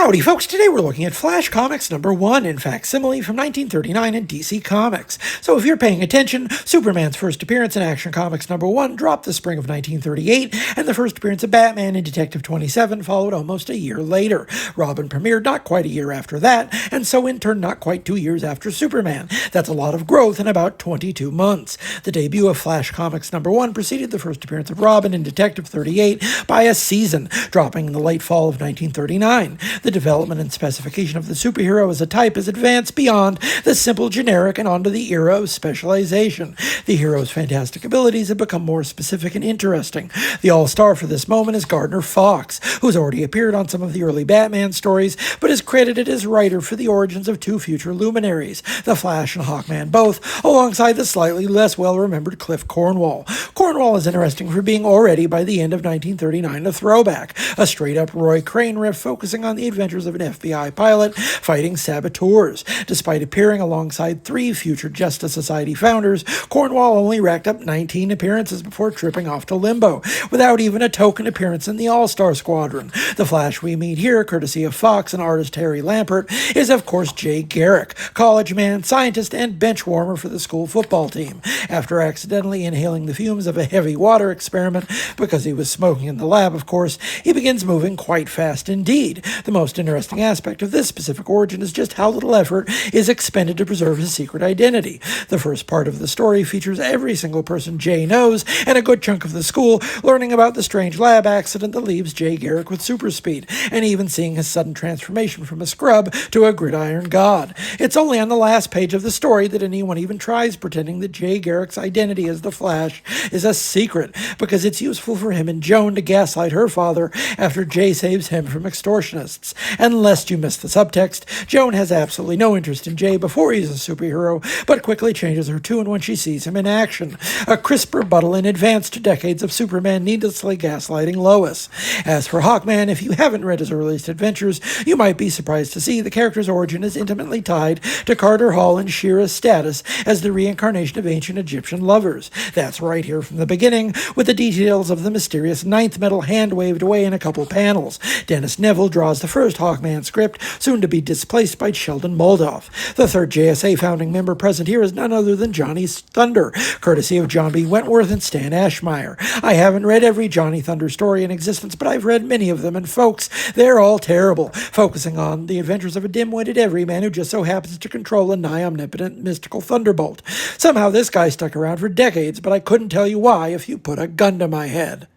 Howdy folks, today we're looking at Flash Comics #1 in Facsimile from 1939 in DC Comics. So if you're paying attention, Superman's first appearance in Action Comics #1 dropped the spring of 1938, and the first appearance of Batman in Detective 27 followed almost a year later. Robin premiered not quite a year after that, and so in turn not quite 2 years after Superman. That's a lot of growth in about 22 months. The debut of Flash Comics #1 preceded the first appearance of Robin in Detective 38 by a season, dropping in the late fall of 1939. The development and specification of the superhero as a type has advanced beyond the simple generic and onto the era of specialization. The hero's fantastic abilities have become more specific and interesting. The all-star for this moment is Gardner, who's already appeared on some of the early Batman stories, but is credited as writer for the origins of two future luminaries, the Flash and Hawkman both, alongside the slightly less well-remembered Cliff Cornwall. Cornwall is interesting for being already, by the end of 1939, a throwback, a straight-up Roy Crane riff focusing on the adventures of an FBI pilot fighting saboteurs. Despite appearing alongside 3 future Justice Society founders, Cornwall only racked up 19 appearances before tripping off to limbo, without even a token appearance in the All-Star Squadron. The Flash we meet here, courtesy of Fox and artist Harry Lampert, is of course Jay Garrick, college man, scientist, and bench warmer for the school football team. After accidentally inhaling the fumes of a heavy water experiment, because he was smoking in the lab of course, he begins moving quite fast indeed. The most interesting aspect of this specific origin is just how little effort is expended to preserve his secret identity. The first part of the story features every single person Jay knows, and a good chunk of the school learning about the strange lab accident that leaves Jay Garrick with super speed, and even seeing his sudden transformation from a scrub to a gridiron god. It's only on the last page of the story that anyone even tries pretending that Jay Garrick's identity as the Flash is a secret, because it's useful for him and Joan to gaslight her father after Jay saves him from extortionists. And lest you miss the subtext, Joan has absolutely no interest in Jay before he's a superhero, but quickly changes her tune when she sees him in action. A crisp rebuttal in advance to decades of Superman needlessly gaslighting Lois. As for Hawkman, if you haven't read his earliest adventures, you might be surprised to see the character's origin is intimately tied to Carter Hall and Shira's status as the reincarnation of ancient Egyptian lovers. That's right here from the beginning, with the details of the mysterious ninth metal hand waved away in a couple panels. Dennis Neville draws the first Hawkman script, soon to be displaced by Sheldon Moldoff. The third JSA founding member present here is none other than Johnny Thunder, courtesy of John B. Wentworth and Stan Ashmeyer. I haven't read every Johnny Thunder story in existence, but I've read many of them, and folks, they're all terrible, focusing on the adventures of a dim-witted everyman who just so happens to control a nigh-omnipotent mystical thunderbolt. Somehow this guy stuck around for decades, but I couldn't tell you why if you put a gun to my head.